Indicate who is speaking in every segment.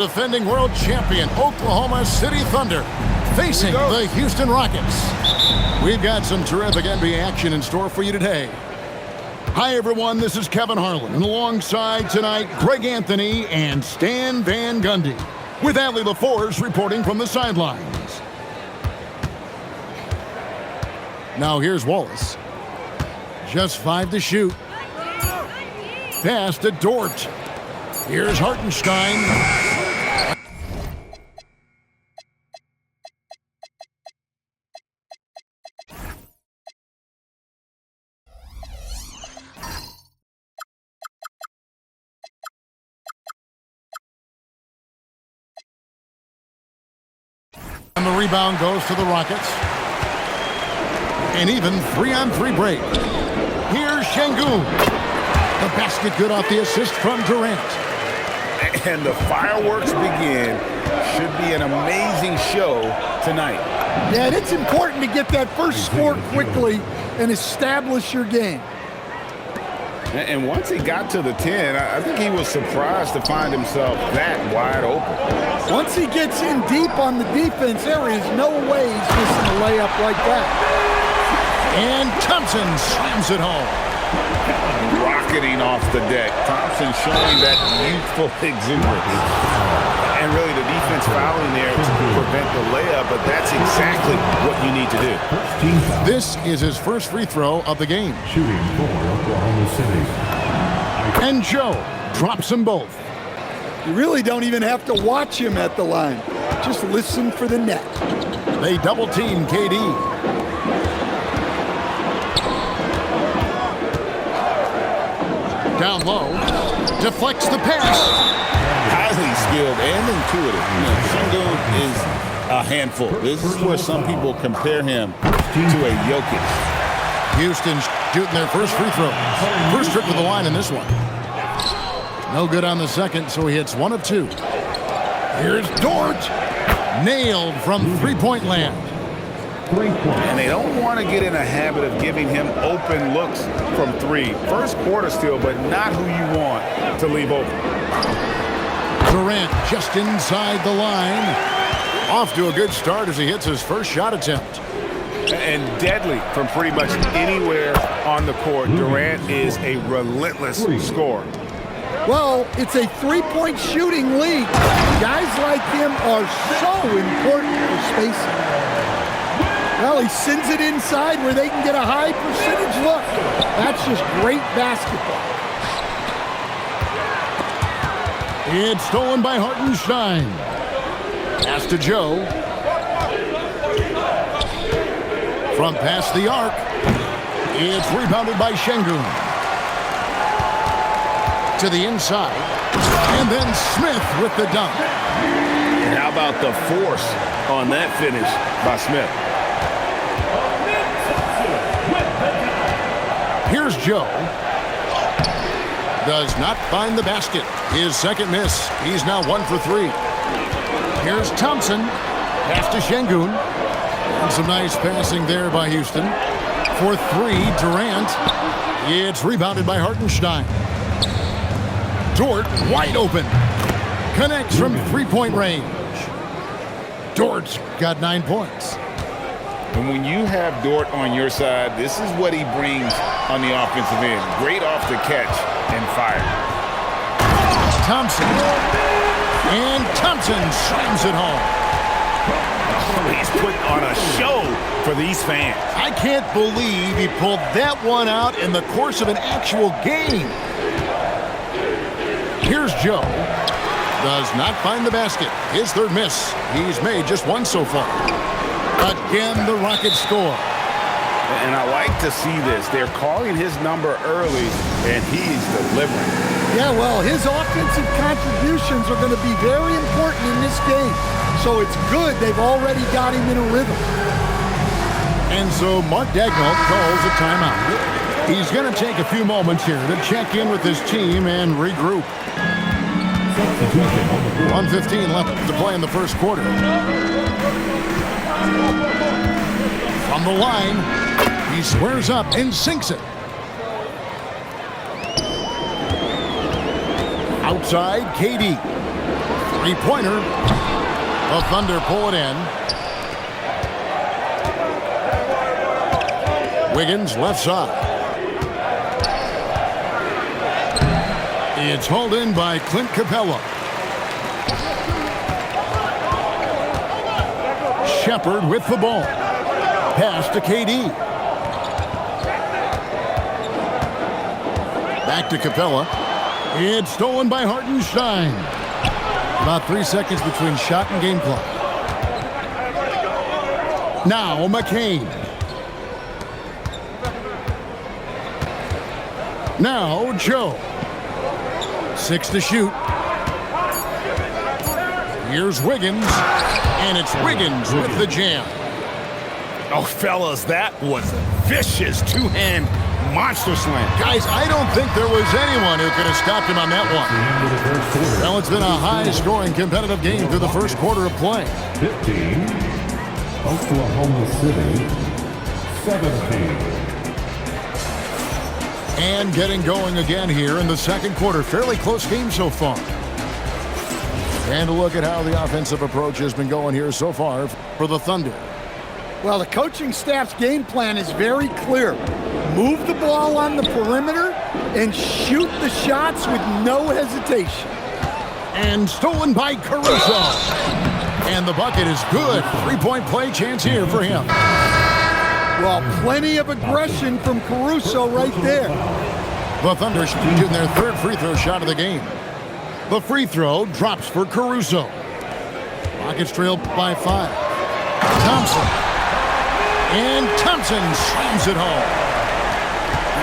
Speaker 1: Defending world champion Oklahoma City Thunder facing the Houston Rockets. We've got some terrific NBA action in store for you today. Hi everyone, this is Kevin Harlan, and alongside tonight Greg Anthony and Stan Van Gundy, with Allie LaForce reporting from the sidelines. Now here's Wallace. Just 5 to shoot. Pass to Dort. Here's Hartenstein. And the rebound goes to the Rockets. An even 3-on-3 break. Here's Şengün. The basket good off the assist from Durant.
Speaker 2: And the fireworks begin. Should be an amazing show tonight.
Speaker 3: Yeah, and it's important to get that first score quickly and establish your game.
Speaker 2: And once he got to the 10, I think he was surprised to find himself that wide open.
Speaker 3: Once he gets in deep on the defense, there is no way he's missing a layup like that.
Speaker 1: And Thompson slams it home.
Speaker 2: Rocketing off the deck. Thompson showing that youthful exuberance. And really the defense fouling there to prevent the layup, but that's exactly what you need to do.
Speaker 1: This is his first free throw of the game.
Speaker 4: Shooting for Oklahoma City.
Speaker 1: And Joe drops them both.
Speaker 3: You really don't even have to watch him at the line. Just listen for the net.
Speaker 1: They double team KD. Down low, deflects the pass.
Speaker 2: Highly skilled and intuitive. Şengün is a handful. This is where some people compare him to a Jokic.
Speaker 1: Houston's shooting their first free throw. First trip to the line in this one. No good on the second, so he hits 1 of 2. Here's Dort. Nailed from three-point land.
Speaker 2: And they don't want to get in a habit of giving him open looks from 3. First quarter still, but not who you want to leave open.
Speaker 1: Durant just inside the line. Off to a good start as he hits his first shot attempt.
Speaker 2: And deadly from pretty much anywhere on the court. Durant is a relentless scorer.
Speaker 3: Well, it's a three-point shooting league. Guys like him are so important for spacing. Well, he sends it inside where they can get a high percentage look. That's just great basketball.
Speaker 1: It's stolen by Hartenstein. Pass to Joe. From past the arc. It's rebounded by Şengün. To the inside. And then Smith with the dunk.
Speaker 2: And how about the force on that finish by Smith?
Speaker 1: Here's Joe. Does not find the basket. His second miss. He's now 1 for 3. Here's Thompson. Pass to Şengün. And some nice passing there by Houston. For 3, Durant. It's rebounded by Hartenstein. Dort wide open. Connects from three-point range. Dort's got 9 points.
Speaker 2: And when you have Dort on your side, this is what he brings on the offensive end. Great off the catch and fire.
Speaker 1: Thompson. And Thompson slams it home.
Speaker 2: He's putting on a show for these fans.
Speaker 1: I can't believe he pulled that one out in the course of an actual game. Here's Joe. Does not find the basket. His third miss. He's made just 1 so far. Again, the Rockets score.
Speaker 2: And I like to see this. They're calling his number early, and he's delivering.
Speaker 3: Yeah, well, his offensive contributions are going to be very important in this game. So it's good they've already got him in a rhythm.
Speaker 1: And so Mark Daigneault calls a timeout. He's going to take a few moments here to check in with his team and regroup. 1:15 left to play in the first quarter. From the line, he squares up and sinks it. Outside, KD. Three-pointer. The Thunder pull it in. Wiggins left side. It's hauled in by Clint Capella. Shepard with the ball. Pass to KD. Back to Capella. It's stolen by Hartenstein. About 3 seconds between shot and game clock. Now McCain. Now Joe. 6 to shoot. Here's Wiggins. And it's Wiggins with the jam.
Speaker 2: Oh, fellas, that was a vicious two-hand monster slam.
Speaker 1: Guys, I don't think there was anyone who could have stopped him on that one. Well, it's been a high-scoring competitive game through the first quarter of play.
Speaker 4: 15, Oklahoma City, 17.
Speaker 1: And getting going again here in the second quarter. Fairly close game so far. And a look at how the offensive approach has been going here so far for the Thunder.
Speaker 3: Well, the coaching staff's game plan is very clear. Move the ball on the perimeter and shoot the shots with no hesitation.
Speaker 1: And stolen by Caruso. And the bucket is good. Three-point play chance here for him.
Speaker 3: Well, plenty of aggression from Caruso right there.
Speaker 1: The Thunder shooting their third free throw shot of the game. The free throw drops for Caruso. Rockets trail by 5. Thompson. And Thompson slams it home.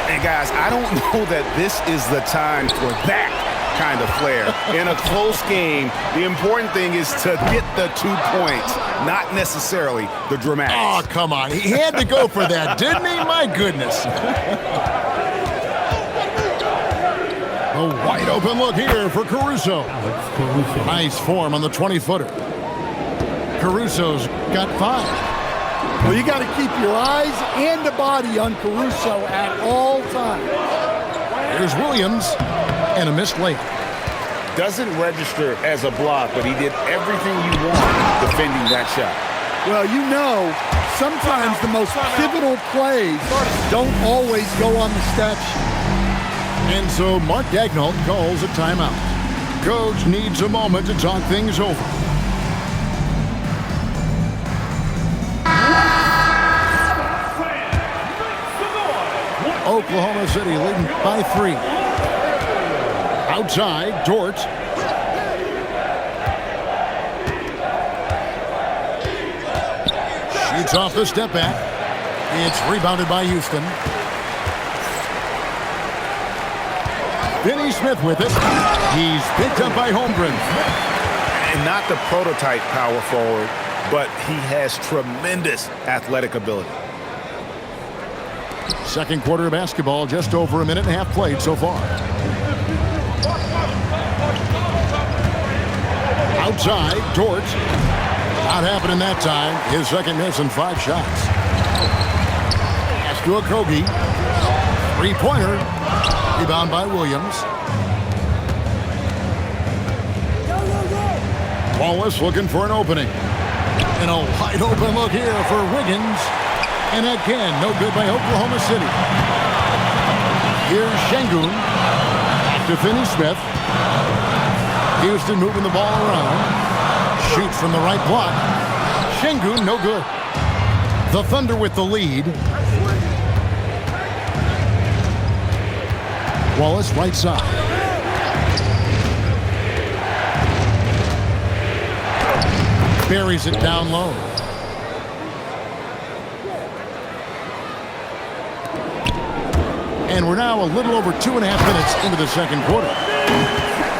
Speaker 2: And guys, I don't know that this is the time for that kind of flair. In a close game, the important thing is to get the 2 points, not necessarily the dramatics.
Speaker 1: Oh, come on. He had to go for that, didn't he? My goodness. A wide open look here for Caruso. Nice form on the 20-footer. Caruso's got 5.
Speaker 3: Well, you got to keep your eyes and the body on Caruso at all times.
Speaker 1: Here's Williams, and a missed layup.
Speaker 2: Doesn't register as a block, but he did everything you want defending that shot.
Speaker 3: Well, you know, sometimes the most pivotal plays don't always go on the stat sheet.
Speaker 1: And so Mark Daigneault calls a timeout. Coach needs a moment to talk things over. Oklahoma City leading by 3. Outside, Dort. Shoots off the step back. It's rebounded by Houston. Finney Smith with it. He's picked up by Holmgren.
Speaker 2: And not the prototype power forward, but he has tremendous athletic ability.
Speaker 1: Second quarter of basketball, just over a minute and a half played so far. Outside, Dort. Not happening that time. His second miss and 5 shots. Pass to Okogie. Three-pointer. Rebound by Williams. Wallace looking for an opening. And a wide open look here for Wiggins. And again, no good by Oklahoma City. Here's Şengün. Back to Finney Smith. Houston moving the ball around. Shoots from the right block. Şengün, no good. The Thunder with the lead. Wallace, right side. Buries it down low. And we're now a little over 2.5 minutes into the second quarter.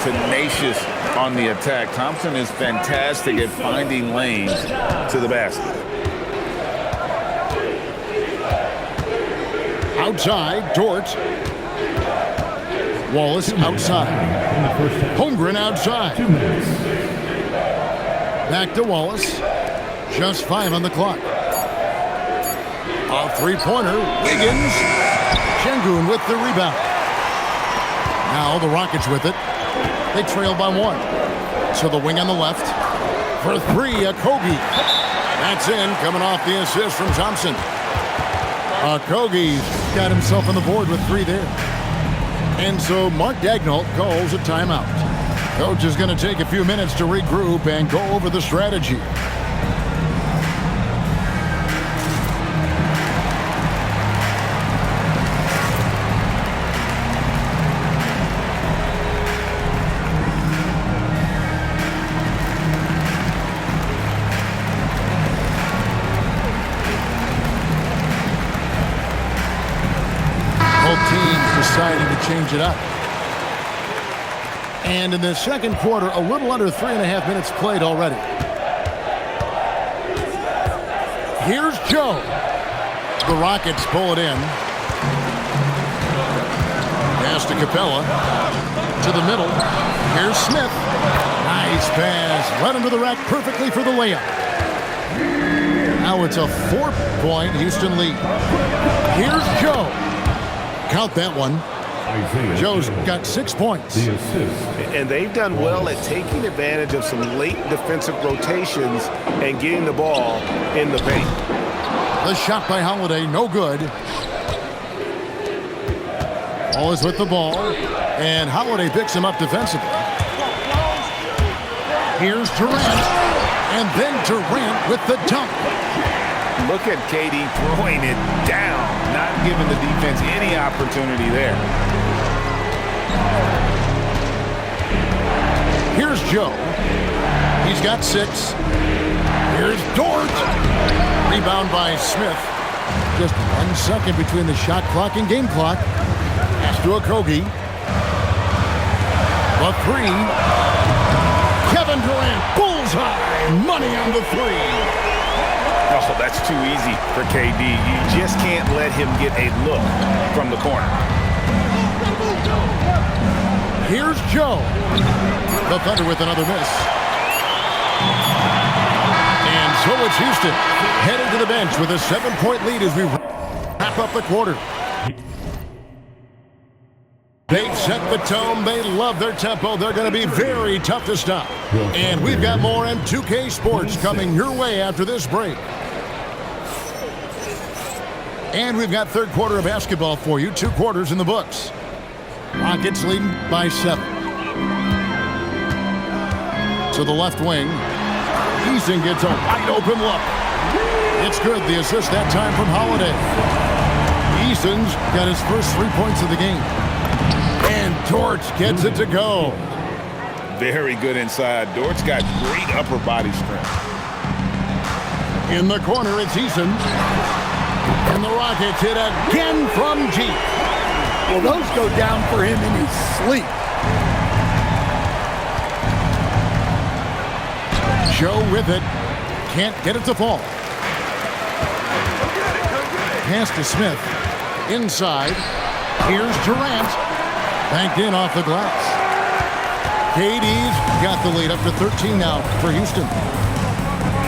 Speaker 2: Tenacious on the attack. Thompson is fantastic at finding lanes to the basket.
Speaker 1: Outside, Dort. Wallace outside. Holmgren outside. Back to Wallace. Just 5 on the clock. A three-pointer. Wiggins. Şengün with the rebound. Now the Rockets with it. They trail by 1. So the wing on the left. For three, Okogie. That's in, coming off the assist from Thompson. Okogie's got himself on the board with three there. And so Mark Daigneault calls a timeout. Coach is going to take a few minutes to regroup and go over the strategy. Deciding to change it up. And in the second quarter, a little under 3.5 minutes played already. Here's Joe. The Rockets pull it in. Pass to Capella. To the middle. Here's Smith. Nice pass. Right under the rack perfectly for the layup. Now it's a 4-point Houston lead. Here's Joe. Count that one. Joe's got 6 points.
Speaker 2: And they've done well at taking advantage of some late defensive rotations and getting the ball in the paint.
Speaker 1: The shot by Holiday, no good. Always with the ball. And Holiday picks him up defensively. Here's Durant. And then Durant with the dunk.
Speaker 2: Look at KD throwing it down, not giving the defense any opportunity there.
Speaker 1: Here's Joe. He's got 6. Here's Dort. Rebound by Smith. Just 1 second between the shot clock and game clock. Pass to Okogie. The 3. Kevin Durant. Bullseye. Money on the 3.
Speaker 2: Oh, that's too easy for KD. You just can't let him get a look from the corner.
Speaker 1: Here's Joe. The Thunder with another miss. And so it's Houston headed to the bench with a 7-point lead as we wrap up the quarter. They set the tone. They love their tempo. They're going to be very tough to stop. And we've got more M2K Sports coming your way after this break. And we've got third quarter of basketball for you. 2 quarters in the books. Rockets leading by 7. To the left wing. Eason gets a wide open look. It's good. The assist that time from Holiday. Eason's got his first 3 points of the game. And Dort gets it to go.
Speaker 2: Very good inside. Dort's got great upper body strength.
Speaker 1: In the corner, it's Eason. And the Rockets hit again from deep.
Speaker 3: Well, those go down for him in his sleep.
Speaker 1: Joe with it. Can't get it to fall. Pass to Smith. Inside. Here's Durant. Banked in off the glass. KD's got the lead up to 13 now for Houston.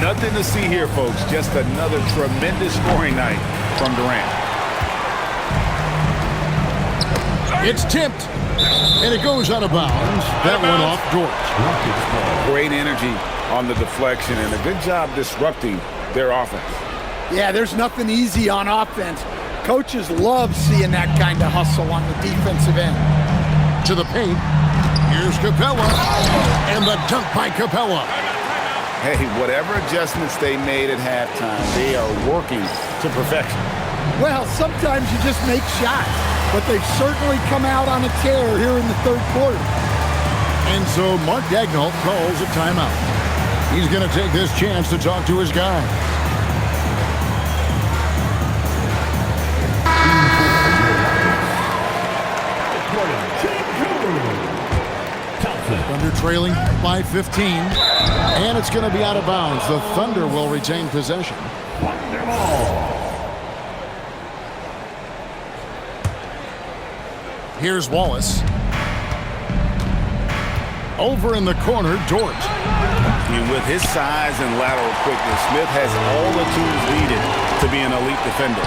Speaker 2: Nothing to see here, folks. Just another tremendous scoring night from Durant.
Speaker 1: It's tipped. And it goes out of bounds. That one off Dort.
Speaker 2: Great energy on the deflection and a good job disrupting their offense.
Speaker 3: Yeah, there's nothing easy on offense. Coaches love seeing that kind of hustle on the defensive end.
Speaker 1: To the paint. Here's Capella. And the dunk by Capella.
Speaker 2: Hey, whatever adjustments they made at halftime, they are working to perfection.
Speaker 3: Well, sometimes you just make shots, but they've certainly come out on a tear here in the third quarter.
Speaker 1: And so Mark Daigneault calls a timeout. He's going to take this chance to talk to his guy. Thunder trailing by 15, and it's going to be out of bounds. The Thunder will retain possession. Here's Wallace. Over in the corner, Dort.
Speaker 2: And with his size and lateral quickness, Smith has all the tools needed to be an elite defender.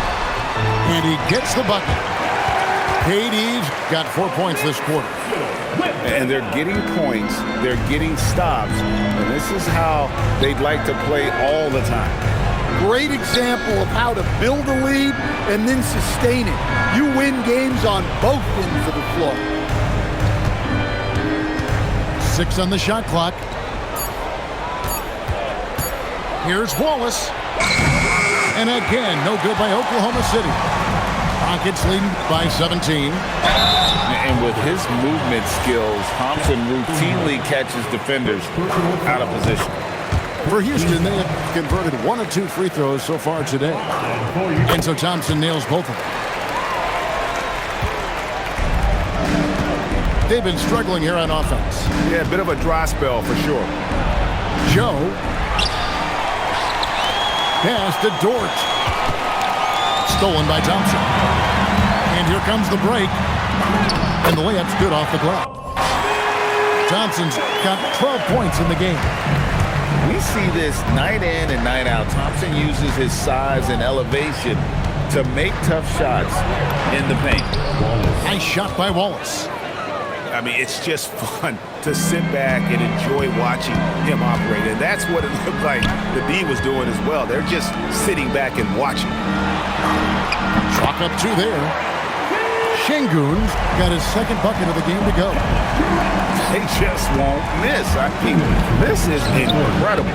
Speaker 1: And he gets the bucket. KD's got 4 points this quarter.
Speaker 2: And they're getting points, they're getting stops, and this is how they'd like to play all the time.
Speaker 3: Great example of how to build a lead and then sustain it. You win games on both ends of the floor.
Speaker 1: 6 on the shot clock. Here's Wallace. And again, no good by Oklahoma City. Rockets leading by 17.
Speaker 2: And with his movement skills, Thompson routinely catches defenders out of position.
Speaker 1: For Houston, they have converted 1 of 2 free throws so far today. And so Thompson nails both of them. They've been struggling here on offense.
Speaker 2: Yeah, a bit of a dry spell for sure.
Speaker 1: Joe. Pass to Dort. Stolen by Thompson. And here comes the break. And the layup's good off the glass. Thompson's got 12 points in the game.
Speaker 2: We see this night in and night out. Thompson uses his size and elevation to make tough shots in the paint.
Speaker 1: Nice shot by Wallace.
Speaker 2: I mean, it's just fun to sit back and enjoy watching him operate. And that's what it looked like the D was doing as well. They're just sitting back and watching.
Speaker 1: Chalk up 2 there. Şengün's got his second bucket of the game to go.
Speaker 2: They just won't miss. I mean, this is incredible.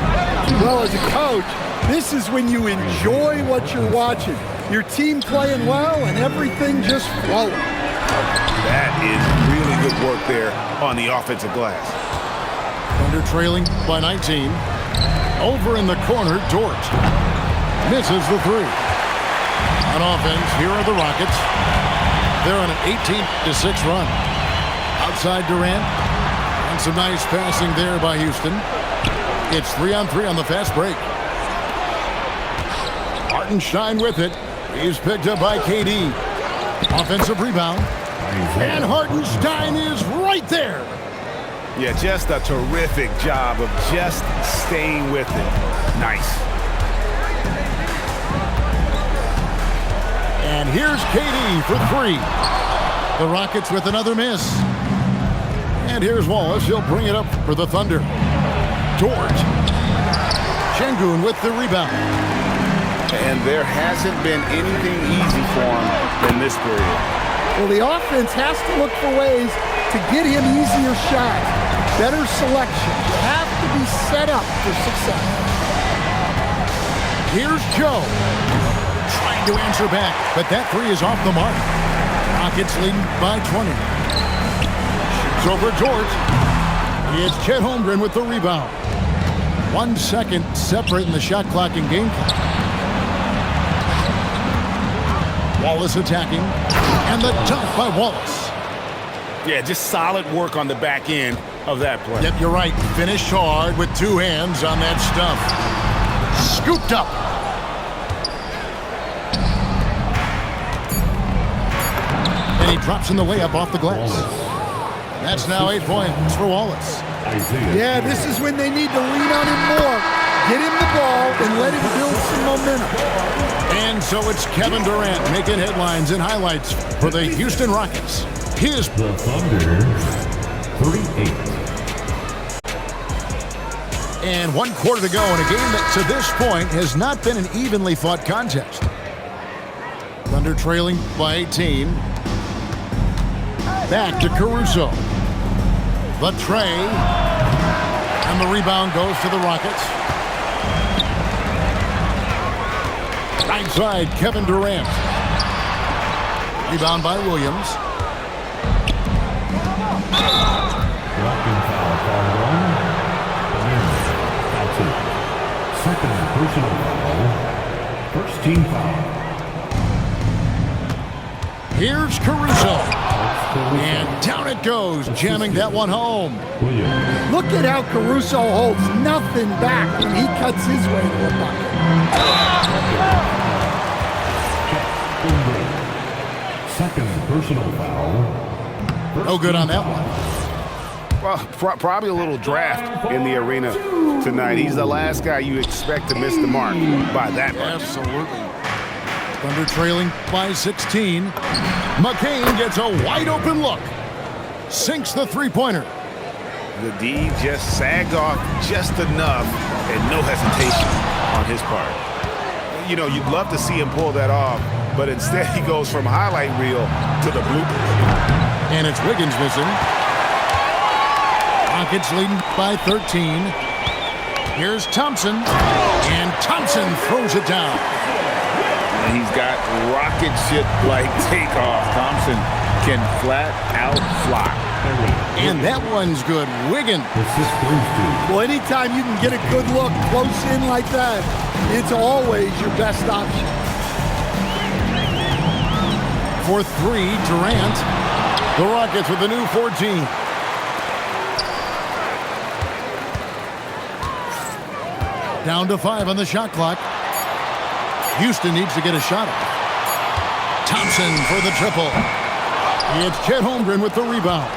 Speaker 3: Well, as a coach, this is when you enjoy what you're watching. Your team playing well and everything just flowing.
Speaker 2: That is really good work there on the offensive glass.
Speaker 1: Thunder trailing by 19. Over in the corner, Dort misses the 3. On offense, here are the Rockets. They're on an 18-6 run. Outside Durant. And some nice passing there by Houston. It's 3-on-3 on the fast break. Hartenstein with it. He's picked up by KD. Offensive rebound. And Hartenstein is right there.
Speaker 2: Yeah, just a terrific job of just staying with it. Nice.
Speaker 1: And here's KD for 3. The Rockets with another miss. And here's Wallace. He'll bring it up for the Thunder. Dort. Şengün with the rebound.
Speaker 2: And there hasn't been anything easy for him in this period.
Speaker 3: Well, the offense has to look for ways to get him easier shots, better selection. You have to be set up for success.
Speaker 1: Here's Joe. Trying to answer back, but that 3 is off the mark. Rockets leading by 20. Shoots over Dort. It's Chet Holmgren with the rebound. 1 second separating the shot clock and game clock. Wallace attacking. And the dunk by Wallace.
Speaker 2: Yeah, just solid work on the back end of that play.
Speaker 1: Yep, you're right. Finished hard with 2 hands on that stuff. Scooped up. And he drops in the layup off the glass. That's now 8 points for Wallace.
Speaker 3: Yeah, this is when they need to lean on him more. Get him the ball and let him build some momentum.
Speaker 1: And so it's Kevin Durant making headlines and highlights for the Houston Rockets. His
Speaker 4: The Thunder, 38.
Speaker 1: And 1 quarter to go in a game that to this point has not been an evenly fought contest. Thunder trailing by 18. Back to Caruso. The tray. And the rebound goes to the Rockets. Right side, Kevin Durant. Rebound by Williams.
Speaker 4: Blocking foul called on. That's it. Second personal foul. First team foul.
Speaker 1: Here's Caruso. And down it goes, jamming that one home.
Speaker 4: Williams.
Speaker 3: Look at how Caruso holds nothing back when he cuts his way to the bucket.
Speaker 4: Second personal foul.
Speaker 1: No good on that one.
Speaker 2: Well, probably a little draft in the arena tonight. He's the last guy you expect to miss the mark by that much.
Speaker 1: Absolutely. Thunder trailing by 16. McCain gets a wide open look. sinks the three-pointer.
Speaker 2: The D just sagged off just enough and no hesitation on his part. You know, you'd love to see him pull that off, but instead he goes from highlight reel to the bloopers.
Speaker 1: And it's Wiggins missing. Rockets leading by 13. Here's Thompson, and Thompson throws it down.
Speaker 2: And he's got rocket ship-like takeoff. Thompson can flat out fly.
Speaker 1: And that one's good. Wiggins.
Speaker 3: Well, anytime you can get a good look close in like that, it's always your best option.
Speaker 1: For three, Durant. The Rockets with the new 14. Down to 5 on the shot clock. Houston needs to get a shot off. Thompson for the triple. It's Chet Holmgren with the rebound.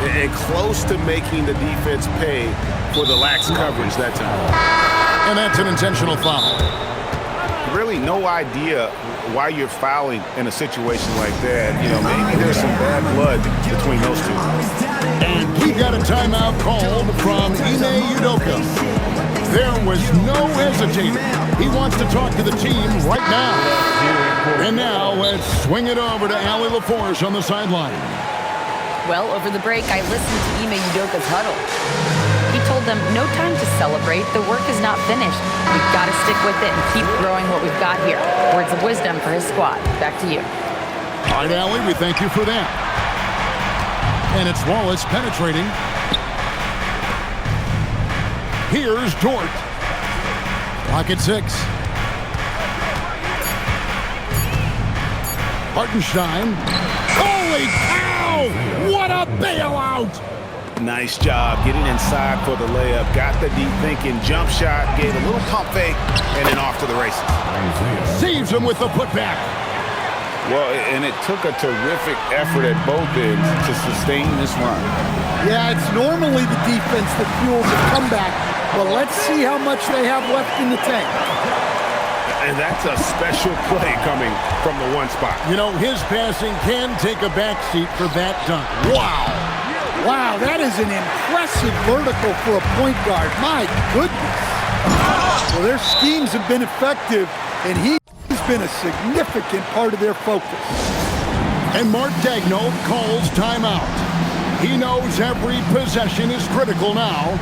Speaker 2: And close to making the defense pay for the lax coverage that time.
Speaker 1: And that's an intentional foul.
Speaker 2: Really no idea why you're fouling in a situation like that. You know, maybe there's some bad blood between those two.
Speaker 1: And we got a timeout called from Ime Udoka. There was no hesitating. He wants to talk to the team right now. And now let's swing it over to Allie LaForce on the sideline.
Speaker 5: Well, over the break, I listened to Ime Udoka's huddle. He told them, no time to celebrate. The work is not finished. We've got to stick with it and keep growing what we've got here. Words of wisdom for his squad. Back to you.
Speaker 1: All right, Allie, we thank you for that. And it's Wallace penetrating. Here's Dort. Clock at 6. Hartenstein. Holy cow! What a bailout!
Speaker 2: Nice job getting inside for the layup. Got the deep thinking jump shot, gave a little pump fake, and then off to the races.
Speaker 1: Saves him with the putback.
Speaker 2: Well, and it took a terrific effort at both ends to sustain this run.
Speaker 3: Yeah, it's normally the defense that fuels a comeback, but let's see how much they have left in the tank.
Speaker 2: And that's a special play coming from the one spot.
Speaker 1: You know, his passing can take a backseat for that dunk. Wow!
Speaker 3: Wow, that is an impressive vertical for a point guard. My goodness. Well, their schemes have been effective, and he's been a significant part of their focus.
Speaker 1: And Mark Daigneault calls timeout. He knows every possession is critical now.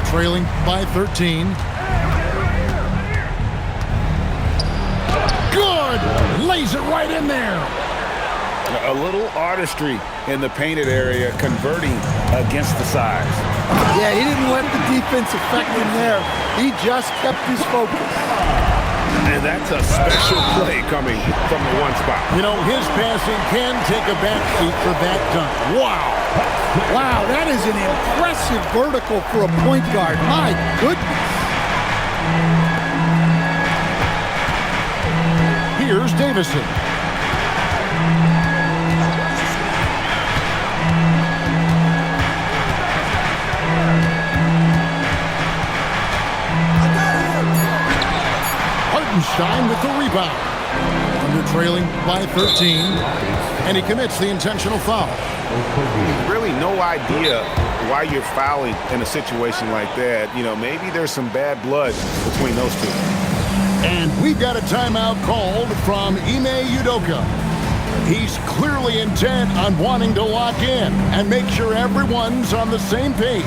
Speaker 1: Trailing by 13. Good! Lays it right in there.
Speaker 2: A little artistry in the painted area, converting against the size.
Speaker 3: Yeah, he didn't let the defense affect him there. He just kept his focus.
Speaker 2: And that's a special play coming from the one spot.
Speaker 1: You know, his passing can take a backseat for that dunk. Wow!
Speaker 3: Wow, that is an impressive vertical for a point guard. My goodness.
Speaker 1: Here's Davison. Hartenstein with the rebound. Under trailing by 13. And he commits the intentional foul.
Speaker 2: Really no idea why you're fouling in a situation like that. You know, maybe there's some bad blood between those two.
Speaker 1: And we've got a timeout called from Ime Udoka. He's clearly intent on wanting to lock in and make sure everyone's on the same page.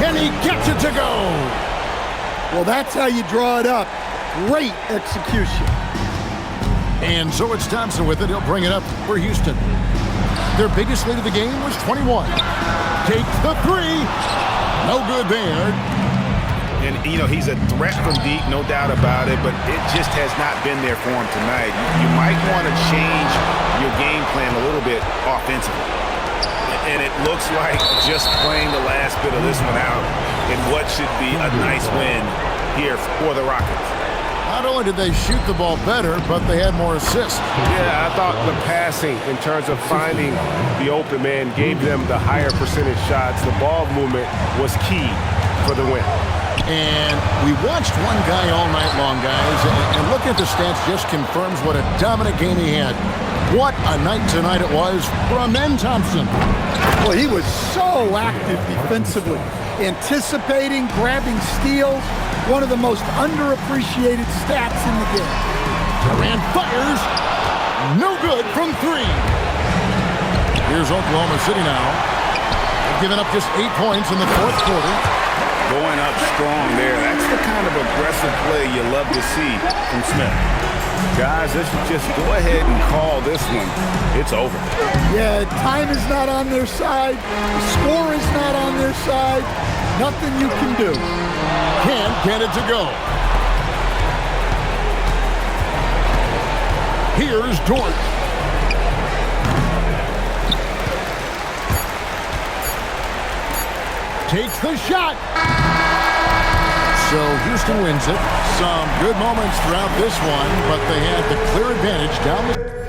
Speaker 1: And he gets it to go.
Speaker 3: Well, that's how you draw it up. Great execution.
Speaker 1: And so it's Thompson with it. He'll bring it up for Houston. Their biggest lead of the game was 21. Takes the three. No good there.
Speaker 2: And, he's a threat from deep, no doubt about it, but it just has not been there for him tonight. You might want to change your game plan a little bit offensively. And it looks like just playing the last bit of this one out in what should be a nice win here for the Rockets.
Speaker 1: Not only did they shoot the ball better, but they had more assists.
Speaker 6: Yeah, I thought the passing in terms of finding the open man gave them the higher percentage shots. The ball movement was key for the win.
Speaker 1: And we watched one guy all night long, guys, and looking at the stats just confirms what a dominant game he had. What a night tonight it was for Amen Thompson.
Speaker 3: Well, he was so active defensively, anticipating, grabbing steals, one of the most underappreciated stats in the game.
Speaker 1: Durant fires, no good from three. Here's Oklahoma City now. They've given up just 8 points in the fourth quarter.
Speaker 2: Going up strong there. That's the kind of aggressive play you love to see from Smith. Guys, let's just go ahead and call this one. It's over.
Speaker 3: Yeah, time is not on their side. The score is not on their side. Nothing you can do.
Speaker 1: Can't get it to go. Here's Durant. Takes the shot. So Houston wins it. Some good moments throughout this one, but they had the clear advantage down the...